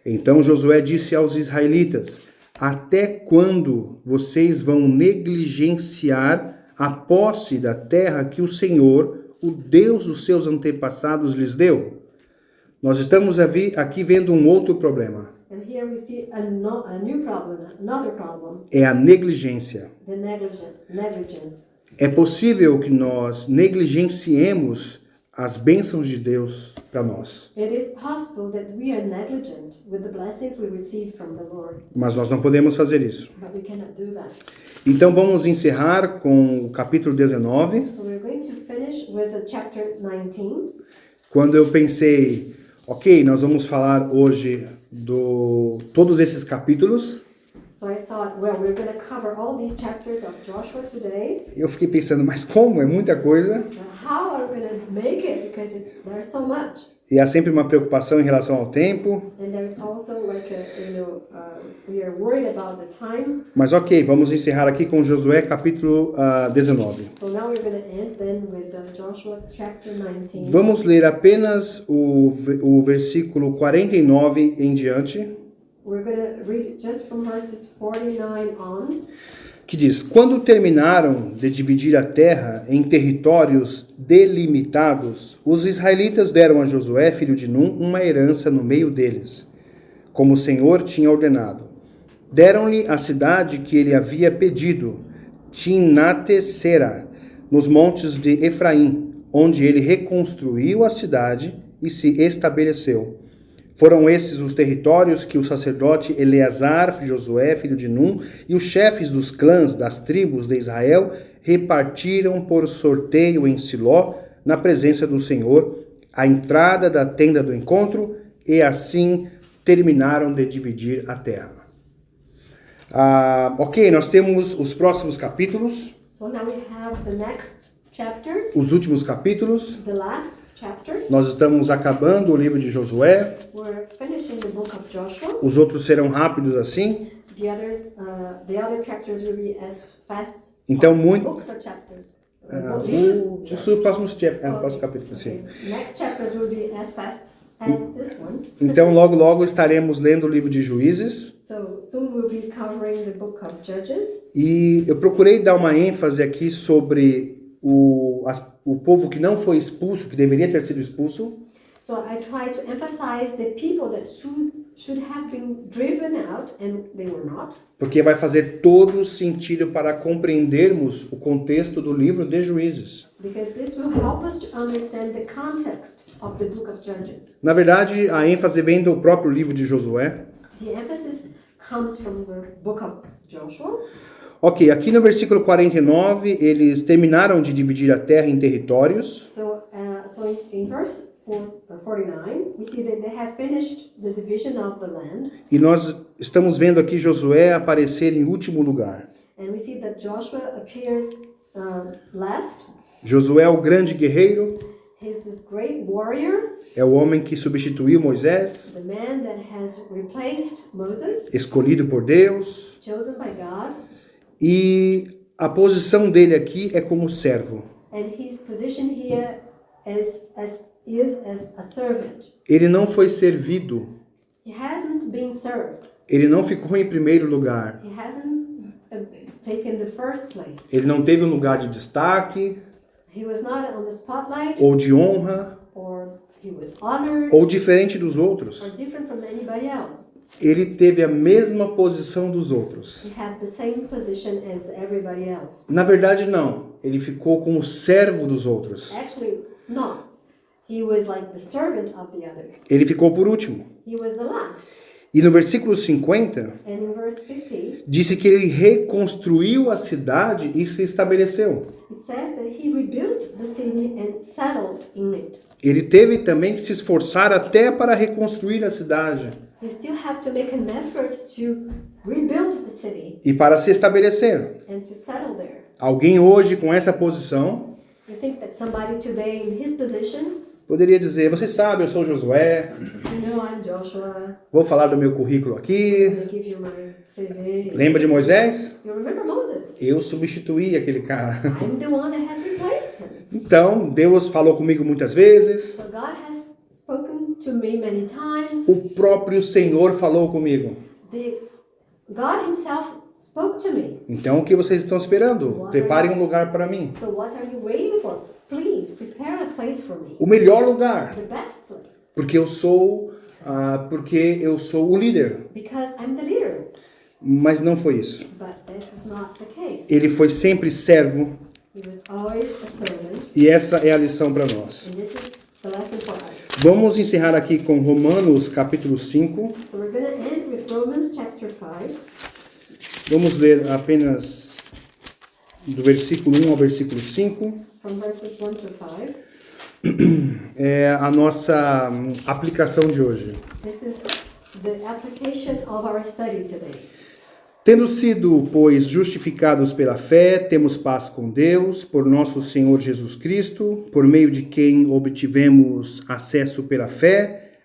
Então Josué disse aos israelitas: até quando vocês vão negligenciar a posse da terra que o Senhor, o Deus dos seus antepassados, lhes deu? Nós estamos aqui vendo um outro problema. and here we see a new problem, another problem, É a negligência. the negligence. É possível que nós negligenciemos as bênçãos de Deus para nós. It is possible that we are negligent with the blessings we receive from the Lord, Mas nós não podemos fazer isso. but we cannot do that. Então vamos encerrar com o capítulo 19. So we're going to finish with the chapter 19. Quando eu pensei, ok, nós vamos falar hoje todos esses capítulos. thought, well, we're going to cover all these chapters of Joshua today. Eu fiquei pensando, mas como? É muita coisa. How are we going to make it? Because there's so much. E há sempre uma preocupação em relação ao tempo. And there's also like we are worried about the time. Mas ok, vamos encerrar aqui com Josué capítulo 19. So now we're going to end then with Joshua chapter 19. Vamos ler apenas o versículo 49 em diante. We're going to read just from verses 49 on. Que diz: Quando terminaram de dividir a terra em territórios delimitados, os israelitas deram a Josué, filho de Num, uma herança no meio deles, como o Senhor tinha ordenado. Deram-lhe a cidade que ele havia pedido, Timnat-Sera, nos montes de Efraim, onde ele reconstruiu a cidade e se estabeleceu. Foram esses os territórios que o sacerdote Eleazar, Josué, filho de Num, e os chefes dos clãs das tribos de Israel repartiram por sorteio em Siló, na presença do Senhor, à entrada da tenda do encontro, e assim terminaram de dividir a terra. Ok, nós temos os próximos capítulos. So now we have the next chapters. Os últimos capítulos. The last chapters. Nós estamos acabando o livro de Josué. We're finishing the book of Joshua. Os outros serão rápidos assim. The other chapters will be as fast. Então muito. Books or chapters? O próximo capítulo, sim. Next chapters will be as fast as this one. Então logo estaremos lendo o livro de Juízes. So soon we'll be covering the book of Judges. E eu procurei dar uma ênfase aqui sobre o povo que não foi expulso, que deveria ter sido expulso. So I try to emphasize the people that should have been driven out and they were not. Porque vai fazer todo sentido para compreendermos o contexto do livro de Juízes. Because this will help us to understand the context of the book of Judges. Na verdade, a ênfase vem do próprio livro de Josué. The emphasis comes from the book of Joshua. Ok, aqui no versículo 49, eles terminaram de dividir a terra em territórios. So in verse 49, we see that they have finished the division of the land. E nós estamos vendo aqui Josué aparecer em último lugar. And we see that Joshua appears last. Josué é o grande guerreiro. He's this great warrior. É o homem que substituiu Moisés. The man that has replaced Moses. Escolhido por Deus. Chosen by God. E a posição dele aqui é como servo. And his position here is as a servant. Ele não foi servido. He hasn't been served. Ele não ficou em primeiro lugar. He hasn't taken the first place. Ele não teve um lugar de destaque. He was not on the spotlight. Ou de honra. Or he was honored. Ou diferente dos outros. Or different from anybody else. Ele teve a mesma posição dos outros. He had the same position as everybody else. Na verdade, não. Ele ficou como servo dos outros. Actually, no. He was like the servant of the others. Ele ficou por último. He was the last. E no versículo 50, And in verse 50, disse que ele reconstruiu a cidade e se estabeleceu. it says that he rebuilt the city and settled in it. Ele teve também que se esforçar até para reconstruir a cidade. You still have to make an effort to rebuild the city E para se estabelecer. and to settle there. Alguém hoje com essa posição You think that somebody today in his position, poderia dizer: você sabe, eu sou Josué, I'm Joshua, vou falar do meu currículo I'm aqui. going to give you my CV. Lembra de Moisés? You remember Moses? Eu substituí aquele cara. I'm the one that has replaced him. Então, Deus falou comigo muitas vezes. So God has spoken to me many times. O próprio Senhor falou comigo. God himself spoke to me. Então, o que vocês estão esperando? Preparem um lugar para mim. So what are you waiting for? Please prepare a place for me. O melhor lugar. The best place. Porque eu sou o líder. Because I'm the leader. Mas não foi isso. But this is not the case. Ele foi sempre servo. He was always a servant. E essa é a lição para nós. And this is the lesson for us. Vamos encerrar aqui com Romanos capítulo 5. So we're going to end with Romans chapter 5. Vamos ler apenas do versículo 1 ao versículo 5. From verses 1 to 5. É a nossa aplicação de hoje. This is the application of our study today. Tendo sido, pois, justificados pela fé, temos paz com Deus, por nosso Senhor Jesus Cristo, por meio de quem obtivemos acesso pela fé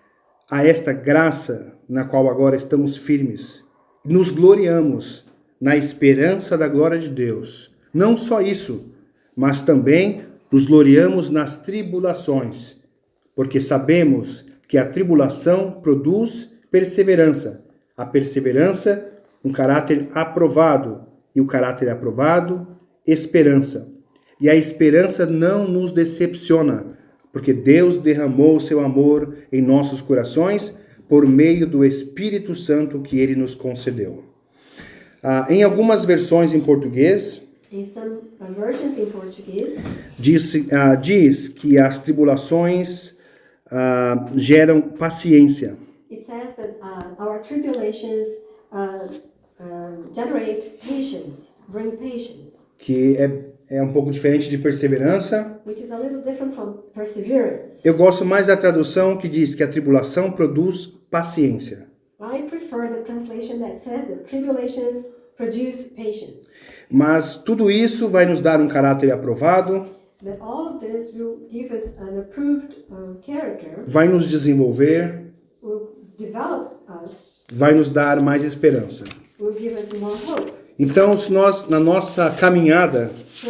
a esta graça na qual agora estamos firmes. Nos gloriamos na esperança da glória de Deus. Não só isso, mas também nos gloriamos nas tribulações, porque sabemos que a tribulação produz perseverança. A perseverança, um caráter aprovado, e o caráter aprovado, esperança. E a esperança não nos decepciona, porque Deus derramou o seu amor em nossos corações por meio do Espírito Santo que Ele nos concedeu. Em algumas versões em português, In some versions in Portuguese, diz que as tribulações geram paciência. it says that our tribulations generate patience, bring patience, Que é um pouco diferente de perseverança. which is a little different from perseverance. Eu gosto mais da tradução que diz que a tribulação produz paciência. I prefer the translation that says that tribulations produce patience. Mas tudo isso vai nos dar um caráter aprovado, That all of this will give us an approved character, vai nos desenvolver, will develop us, vai nos dar mais esperança. will give us more hope. Então, se nós, na nossa caminhada, So,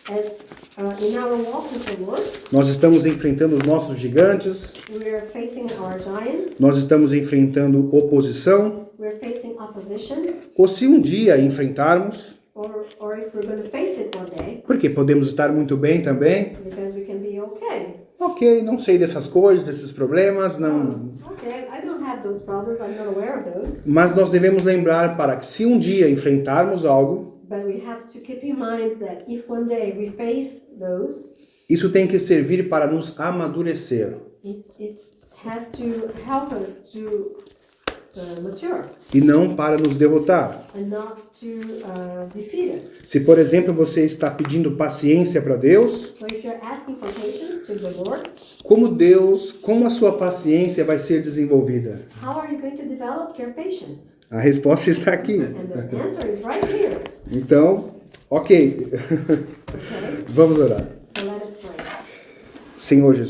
as in our walk with the Lord, nós estamos enfrentando os nossos gigantes, we are facing our giants, nós estamos enfrentando oposição, we are facing opposition, ou se um dia enfrentarmos, or if we're going to face it one day, porque podemos estar muito bem também, because we can be okay. ok, não sei dessas coisas, desses problemas, não. Okay, I don't have those problems, I'm not aware of those, Mas nós devemos lembrar para que se um dia enfrentarmos algo, but we have to keep in mind that if one day we face those, isso tem que servir para nos amadurecer. it has to help us to mature E não para nos derrotar. and not to defeat us. Se, por exemplo, você está pedindo paciência para Deus, So if you're asking for patience to the Lord, como a sua paciência vai ser desenvolvida? how are you going to develop your patience? A resposta está aqui. And the answer is right here. Então, ok. Okay? Vamos orar. So let us pray. Senhor Jesus.